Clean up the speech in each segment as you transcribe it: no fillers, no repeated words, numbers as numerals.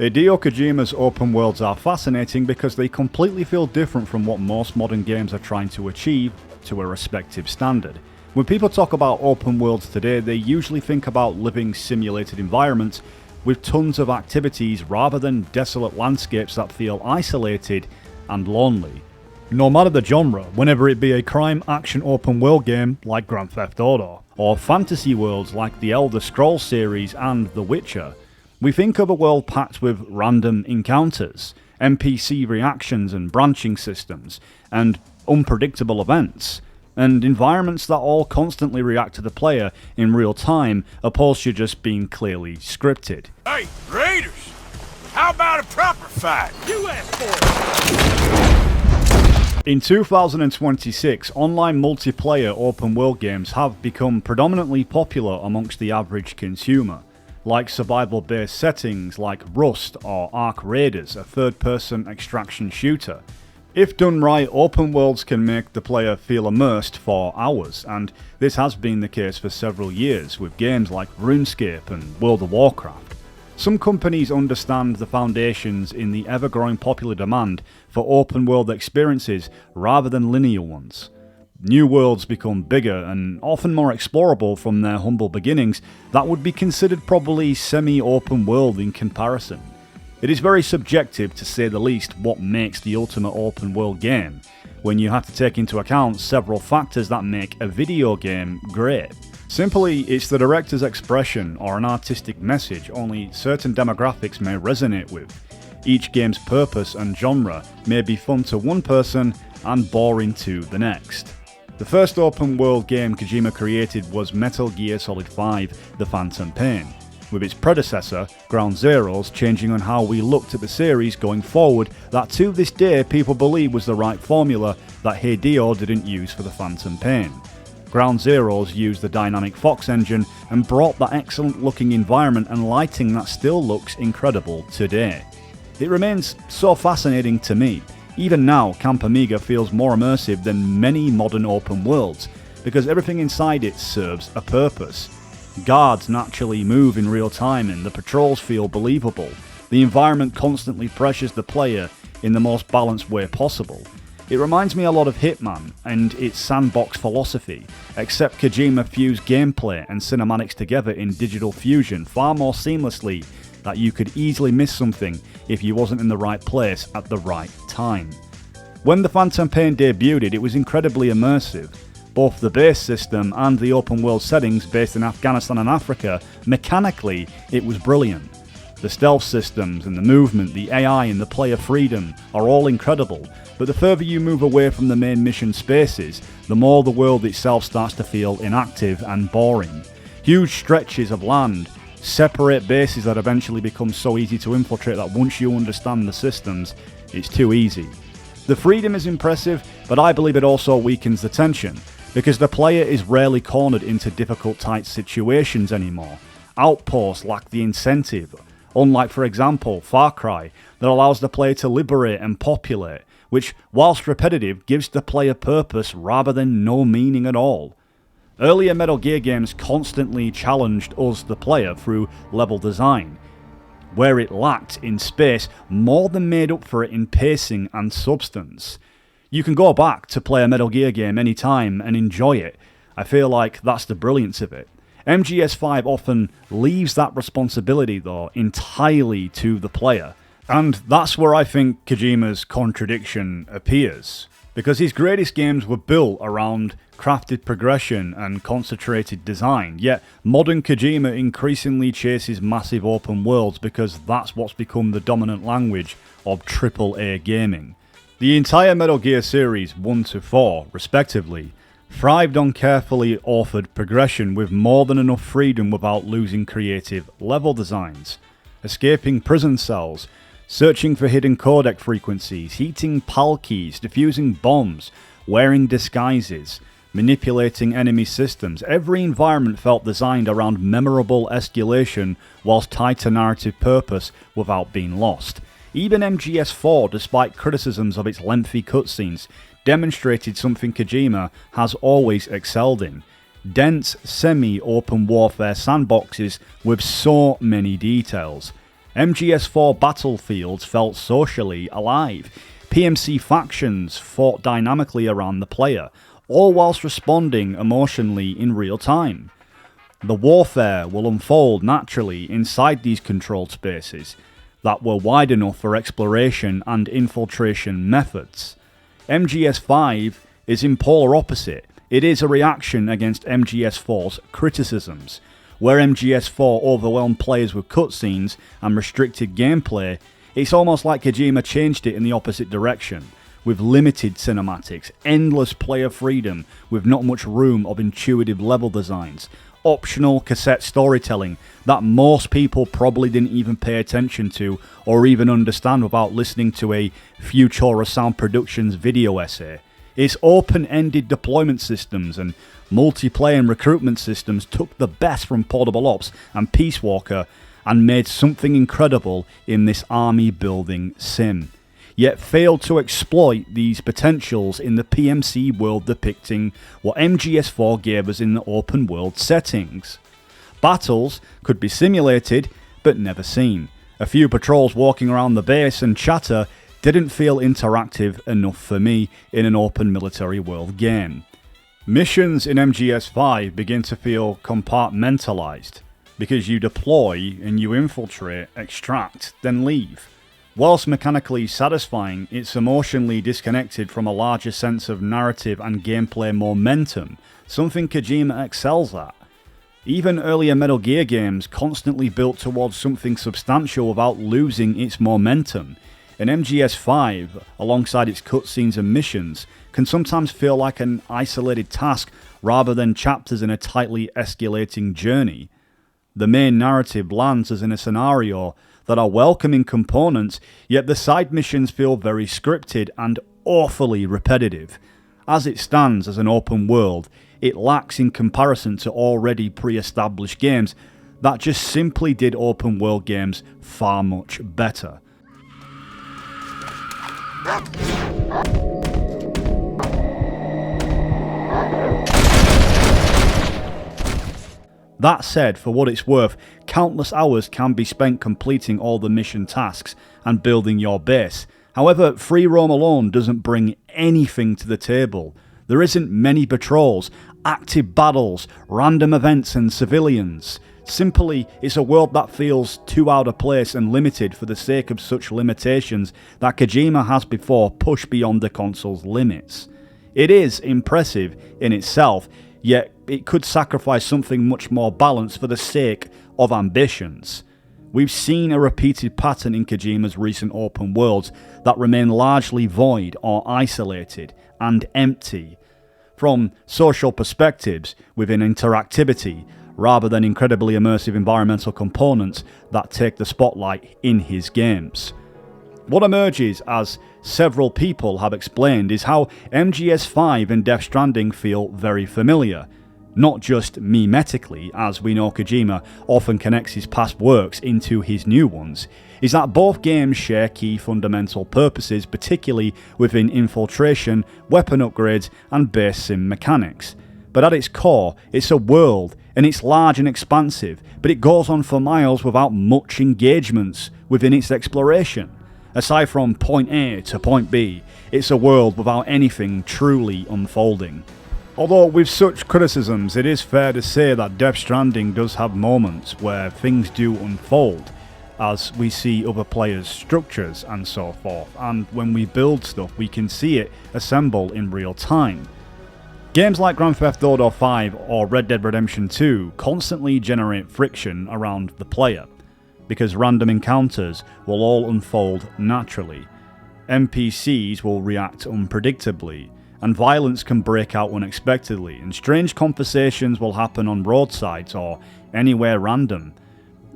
Hideo Kojima's open worlds are fascinating because they completely feel different from what most modern games are trying to achieve to a respective standard. When people talk about open worlds today, they usually think about living simulated environments with tons of activities rather than desolate landscapes that feel isolated and lonely. No matter the genre, whenever it be a crime action open world game like Grand Theft Auto, or fantasy worlds like the Elder Scrolls series and The Witcher, we think of a world packed with random encounters, NPC reactions and branching systems, and unpredictable events, and environments that all constantly react to the player in real time, opposed to just being clearly scripted. Hey, Raiders! How about a proper fight? You asked for it! In 2026, online multiplayer open world games have become predominantly popular amongst the average consumer, like survival-based settings like Rust or Ark Raiders, a third-person extraction shooter. If done right, open worlds can make the player feel immersed for hours, and this has been the case for several years with games like RuneScape and World of Warcraft. Some companies understand the foundations in the ever-growing popular demand for open world experiences rather than linear ones. New worlds become bigger and often more explorable from their humble beginnings that would be considered probably semi-open world in comparison. It is very subjective, to say the least, what makes the ultimate open world game, when you have to take into account several factors that make a video game great. Simply, it's the director's expression or an artistic message only certain demographics may resonate with. Each game's purpose and genre may be fun to one person and boring to the next. The first open world game Kojima created was Metal Gear Solid 5: The Phantom Pain, with its predecessor, Ground Zeroes, changing on how we looked at the series going forward that to this day people believe was the right formula that Hideo didn't use for The Phantom Pain. Ground Zeroes used the dynamic Fox engine and brought that excellent looking environment and lighting that still looks incredible today. It remains so fascinating to me. Even now, Camp Amiga feels more immersive than many modern open worlds, because everything inside it serves a purpose. Guards naturally move in real time and the patrols feel believable. The environment constantly pressures the player in the most balanced way possible. It reminds me a lot of Hitman and its sandbox philosophy, except Kojima fused gameplay and cinematics together in digital fusion far more seamlessly that you could easily miss something if you wasn't in the right place at the right time. When The Phantom Pain debuted, it was incredibly immersive. Both the base system and the open world settings based in Afghanistan and Africa, mechanically it was brilliant. The stealth systems and the movement, the AI and the player freedom are all incredible, but the further you move away from the main mission spaces, the more the world itself starts to feel inactive and boring. Huge stretches of land, separate bases that eventually become so easy to infiltrate that once you understand the systems, it's too easy. The freedom is impressive, but I believe it also weakens the tension, because the player is rarely cornered into difficult tight situations anymore. Outposts lack the incentive, unlike for example Far Cry, that allows the player to liberate and populate, which whilst repetitive gives the player purpose rather than no meaning at all. Earlier Metal Gear games constantly challenged us, the player, through level design, where it lacked in space more than made up for it in pacing and substance. You can go back to play a Metal Gear game anytime and enjoy it. I feel like that's the brilliance of it. MGS5 often leaves that responsibility though entirely to the player, and that's where I think Kojima's contradiction appears, because his greatest games were built around crafted progression and concentrated design, yet modern Kojima increasingly chases massive open worlds because that's what's become the dominant language of AAA gaming. The entire Metal Gear series 1 to 4, respectively, thrived on carefully authored progression with more than enough freedom without losing creative level designs. Escaping prison cells, searching for hidden codec frequencies, heating PAL keys, defusing bombs, wearing disguises, manipulating enemy systems. Every environment felt designed around memorable escalation whilst tied to narrative purpose without being lost. Even MGS4, despite criticisms of its lengthy cutscenes, demonstrated something Kojima has always excelled in: dense, semi-open warfare sandboxes with so many details. MGS4 battlefields felt socially alive. PMC factions fought dynamically around the player, all whilst responding emotionally in real time. The warfare will unfold naturally inside these controlled spaces that were wide enough for exploration and infiltration methods. MGS5 is in polar opposite. It is a reaction against MGS4's criticisms. Where MGS4 overwhelmed players with cutscenes and restricted gameplay, it's almost like Kojima changed it in the opposite direction, with limited cinematics, endless player freedom with not much room of intuitive level designs, optional cassette storytelling that most people probably didn't even pay attention to or even understand without listening to a Futura Sound Productions video essay. Its open-ended deployment systems and multiplayer and recruitment systems took the best from Portable Ops and Peace Walker and made something incredible in this army-building sim, yet failed to exploit these potentials in the PMC world depicting what MGS4 gave us in the open-world settings. Battles could be simulated, but never seen. A few patrols walking around the base and chatter didn't feel interactive enough for me in an open military world game. Missions in MGS5 begin to feel compartmentalized, because you deploy and you infiltrate, extract, then leave. Whilst mechanically satisfying, it's emotionally disconnected from a larger sense of narrative and gameplay momentum, something Kojima excels at. Even earlier Metal Gear games constantly built towards something substantial without losing its momentum. And MGS5, alongside its cutscenes and missions, can sometimes feel like an isolated task rather than chapters in a tightly escalating journey. The main narrative lands us in a scenario that are welcoming components, yet the side missions feel very scripted and awfully repetitive. As it stands as an open world, it lacks in comparison to already pre-established games that just simply did open world games far much better. That said, for what it's worth, countless hours can be spent completing all the mission tasks and building your base. However, free roam alone doesn't bring anything to the table. There isn't many patrols, active battles, random events and civilians. Simply, it's a world that feels too out of place and limited for the sake of such limitations that Kojima has before pushed beyond the console's limits. It is impressive in itself, yet it could sacrifice something much more balanced for the sake of ambitions. We've seen a repeated pattern in Kojima's recent open worlds that remain largely void or isolated and empty. From social perspectives within interactivity, rather than incredibly immersive environmental components that take the spotlight in his games. What emerges, as several people have explained, is how MGS5 and Death Stranding feel very familiar. Not just memetically, as we know Kojima often connects his past works into his new ones, is that both games share key fundamental purposes, particularly within infiltration, weapon upgrades and base sim mechanics. But at its core, it's a world, and it's large and expansive, but it goes on for miles without much engagements within its exploration. Aside from point A to point B, it's a world without anything truly unfolding. Although with such criticisms, it is fair to say that Death Stranding does have moments where things do unfold, as we see other players' structures and so forth, and when we build stuff we can see it assemble in real time. Games like Grand Theft Auto 5 or Red Dead Redemption 2 constantly generate friction around the player, because random encounters will all unfold naturally. NPCs will react unpredictably, and violence can break out unexpectedly, and strange conversations will happen on roadsides or anywhere random.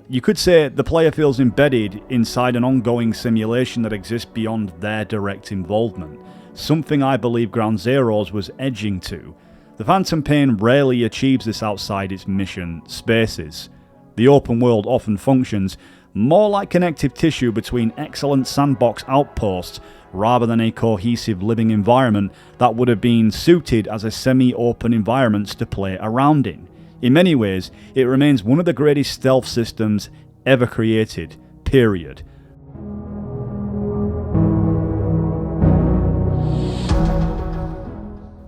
You could say the player feels embedded inside an ongoing simulation that exists beyond their direct involvement, something I believe Ground Zeroes was edging to. The Phantom Pain rarely achieves this outside its mission spaces. The open world often functions more like connective tissue between excellent sandbox outposts rather than a cohesive living environment that would have been suited as a semi-open environment to play around in. In many ways, it remains one of the greatest stealth systems ever created, period.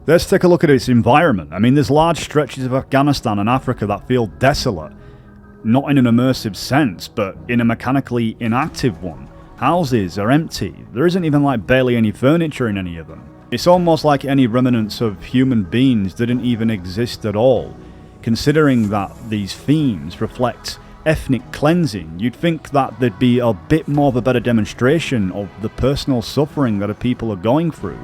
Let's take a look at its environment. I mean, there's large stretches of Afghanistan and Africa that feel desolate. Not in an immersive sense, but in a mechanically inactive one. Houses are empty. There isn't even barely any furniture in any of them. It's almost like any remnants of human beings didn't even exist at all. Considering that these themes reflect ethnic cleansing, you'd think that there'd be a bit more of a better demonstration of the personal suffering that people are going through.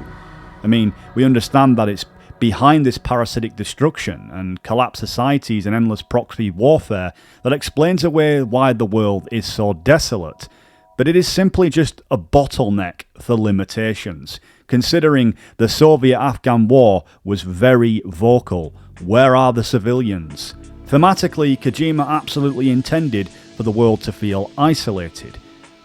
I mean, we understand that it's behind this parasitic destruction and collapsed societies and endless proxy warfare that explains away why the world is so desolate. But it is simply just a bottleneck for limitations, considering the Soviet-Afghan war was very vocal. Where are the civilians? Thematically, Kojima absolutely intended for the world to feel isolated.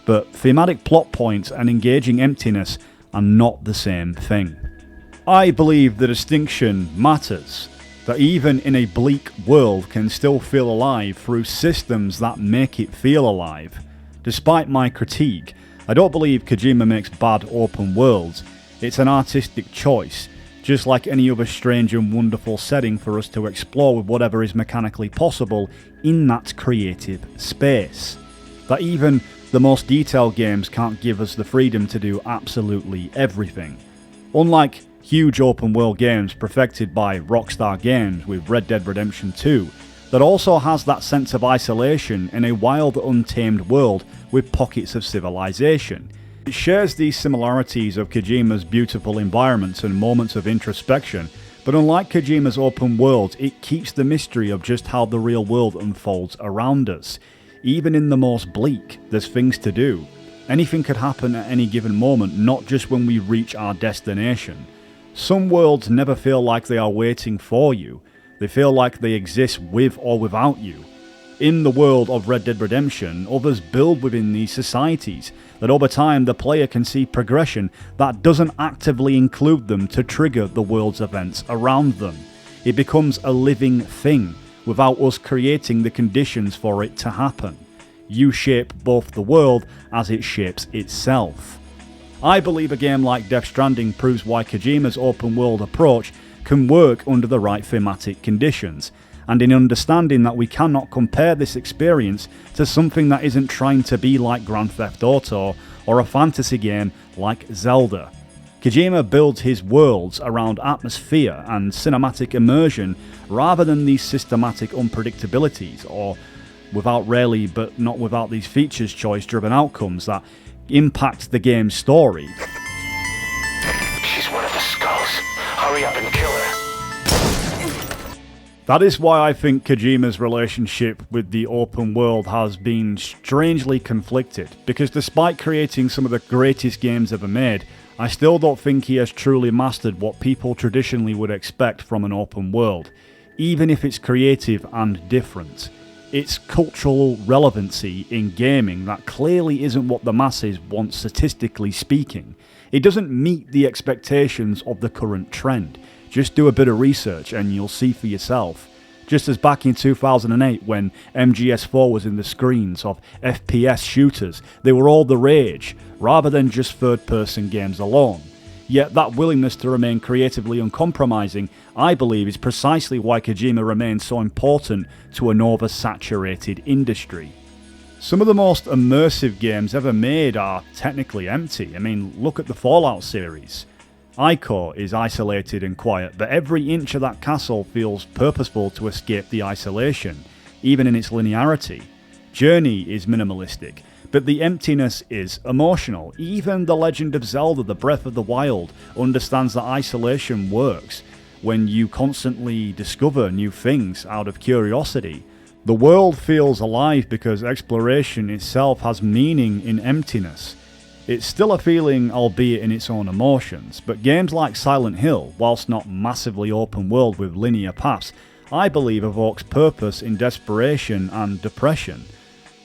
But thematic plot points and engaging emptiness are not the same thing. I believe the distinction matters, that even in a bleak world can still feel alive through systems that make it feel alive. Despite my critique, I don't believe Kojima makes bad open worlds. It's an artistic choice, just like any other strange and wonderful setting for us to explore with whatever is mechanically possible in that creative space. That even the most detailed games can't give us the freedom to do absolutely everything. Unlike huge open world games perfected by Rockstar Games with Red Dead Redemption 2, that also has that sense of isolation in a wild, untamed world with pockets of civilization. It shares these similarities of Kojima's beautiful environments and moments of introspection, but unlike Kojima's open worlds, it keeps the mystery of just how the real world unfolds around us. Even in the most bleak, there's things to do. Anything could happen at any given moment, not just when we reach our destination. Some worlds never feel like they are waiting for you. They feel like they exist with or without you. In the world of Red Dead Redemption, others build within these societies, that over time the player can see progression that doesn't actively include them to trigger the world's events around them. It becomes a living thing, without us creating the conditions for it to happen. You shape both the world as it shapes itself. I believe a game like Death Stranding proves why Kojima's open world approach can work under the right thematic conditions, and in understanding that we cannot compare this experience to something that isn't trying to be like Grand Theft Auto or a fantasy game like Zelda. Kojima builds his worlds around atmosphere and cinematic immersion rather than these systematic unpredictabilities, or without rarely but not without these features choice driven outcomes that impact the game's story. She's one of the skulls. Hurry up and kill her. That is why I think Kojima's relationship with the open world has been strangely conflicted, because despite creating some of the greatest games ever made, I still don't think he has truly mastered what people traditionally would expect from an open world, even if it's creative and different. It's cultural relevancy in gaming that clearly isn't what the masses want statistically speaking. It doesn't meet the expectations of the current trend. Just do a bit of research and you'll see for yourself. Just as back in 2008 when MGS4 was in the screens of FPS shooters, they were all the rage, rather than just third-person games alone. Yet that willingness to remain creatively uncompromising, I believe, is precisely why Kojima remains so important to an oversaturated industry. Some of the most immersive games ever made are technically empty. I mean, look at the Fallout series. Ico is isolated and quiet, but every inch of that castle feels purposeful to escape the isolation, even in its linearity. Journey is minimalistic, but the emptiness is emotional. Even The Legend of Zelda: The Breath of the Wild understands that isolation works when you constantly discover new things out of curiosity. The world feels alive because exploration itself has meaning in emptiness. It's still a feeling, albeit in its own emotions, but games like Silent Hill, whilst not massively open world with linear paths, I believe evokes purpose in desperation and depression.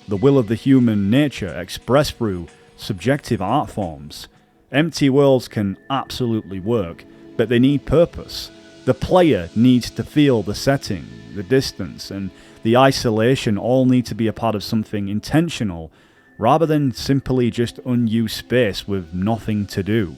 The will of the human nature expressed through subjective art forms. Empty worlds can absolutely work, but they need purpose. The player needs to feel the setting, the distance, and the isolation all need to be a part of something intentional rather than simply just unused space with nothing to do.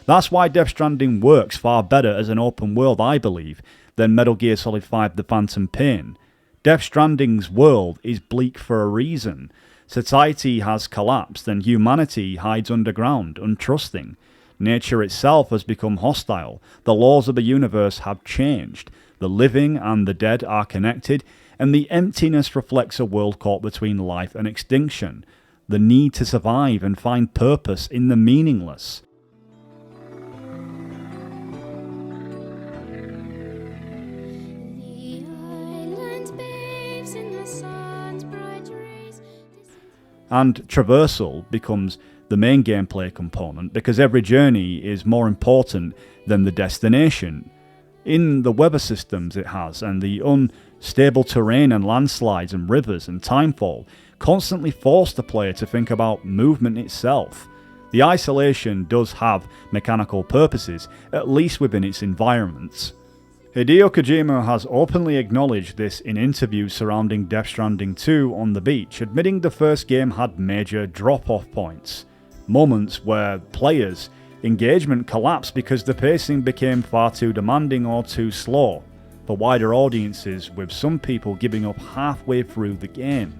That's why Death Stranding works far better as an open world, I believe, than Metal Gear Solid 5 The Phantom Pain. Death Stranding's world is bleak for a reason. Society has collapsed and humanity hides underground, untrusting. Nature itself has become hostile. The laws of the universe have changed. The living and the dead are connected, and the emptiness reflects a world caught between life and extinction. The need to survive and find purpose in the meaningless. And traversal becomes the main gameplay component because every journey is more important than the destination. In the weather systems it has, and the unstable terrain and landslides and rivers and timefall constantly force the player to think about movement itself. The isolation does have mechanical purposes, at least within its environments. Hideo Kojima has openly acknowledged this in interviews surrounding Death Stranding 2 on the beach, admitting the first game had major drop-off points. Moments where players' engagement collapsed because the pacing became far too demanding or too slow for wider audiences, with some people giving up halfway through the game.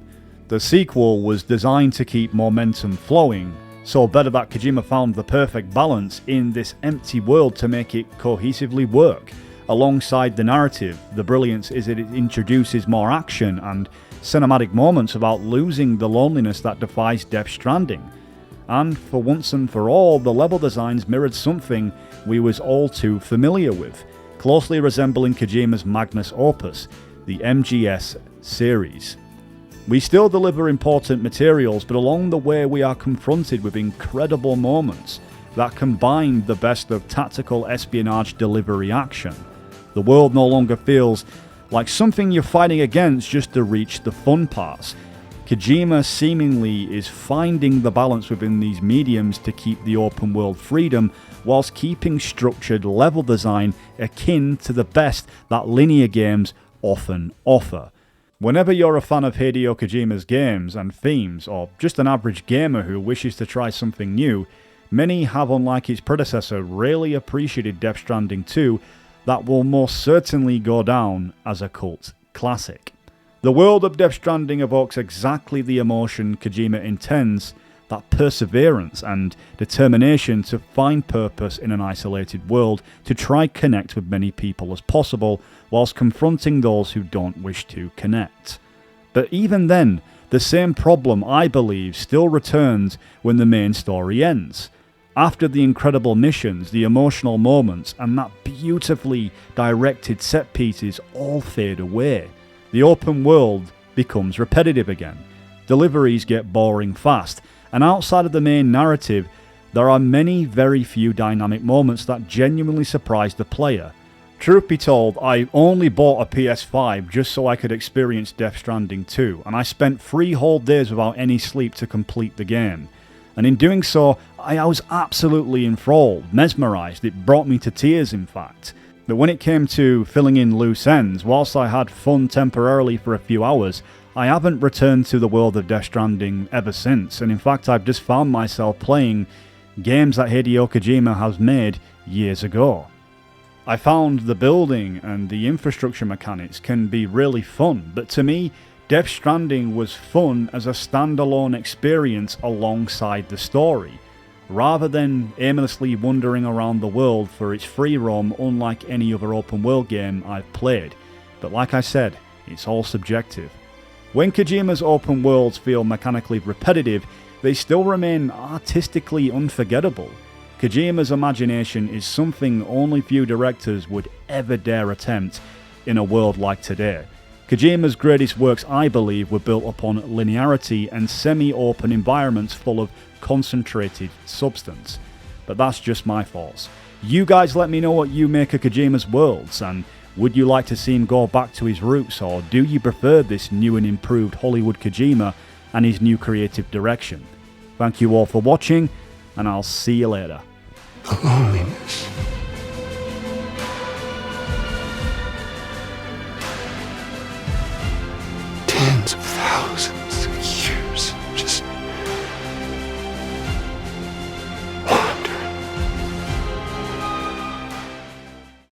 The sequel was designed to keep momentum flowing, so better that Kojima found the perfect balance in this empty world to make it cohesively work. Alongside the narrative, the brilliance is that it introduces more action and cinematic moments without losing the loneliness that defines Death Stranding. And for once and for all, the level designs mirrored something we was all too familiar with, closely resembling Kojima's magnus opus, the MGS series. We still deliver important materials, but along the way we are confronted with incredible moments that combine the best of tactical espionage delivery action. The world no longer feels like something you're fighting against just to reach the fun parts. Kojima seemingly is finding the balance within these mediums to keep the open world freedom whilst keeping structured level design akin to the best that linear games often offer. Whenever you're a fan of Hideo Kojima's games and themes, or just an average gamer who wishes to try something new, many have, unlike its predecessor, really appreciated Death Stranding 2 that will most certainly go down as a cult classic. The world of Death Stranding evokes exactly the emotion Kojima intends, that perseverance and determination to find purpose in an isolated world, to try connect with many people as possible, whilst confronting those who don't wish to connect. But even then, the same problem, I believe, still returns when the main story ends. After the incredible missions, the emotional moments, and that beautifully directed set pieces all fade away. The open world becomes repetitive again. Deliveries get boring fast, and outside of the main narrative, there are very few dynamic moments that genuinely surprise the player. Truth be told, I only bought a PS5 just so I could experience Death Stranding 2, and I spent 3 whole days without any sleep to complete the game. And in doing so, I was absolutely enthralled, mesmerised. It brought me to tears, in fact. But when it came to filling in loose ends, whilst I had fun temporarily for a few hours, I haven't returned to the world of Death Stranding ever since, and in fact I've just found myself playing games that Hideo Kojima has made years ago. I found the building and the infrastructure mechanics can be really fun, but to me, Death Stranding was fun as a standalone experience alongside the story, rather than aimlessly wandering around the world for its free roam unlike any other open world game I've played. But like I said, it's all subjective. When Kojima's open worlds feel mechanically repetitive, they still remain artistically unforgettable. Kojima's imagination is something only few directors would ever dare attempt in a world like today. Kojima's greatest works, I believe, were built upon linearity and semi-open environments full of concentrated substance. But that's just my thoughts. You guys let me know what you make of Kojima's worlds, and would you like to see him go back to his roots, or do you prefer this new and improved Hollywood Kojima and his new creative direction? Thank you all for watching, and I'll see you later. The loneliness. Tens of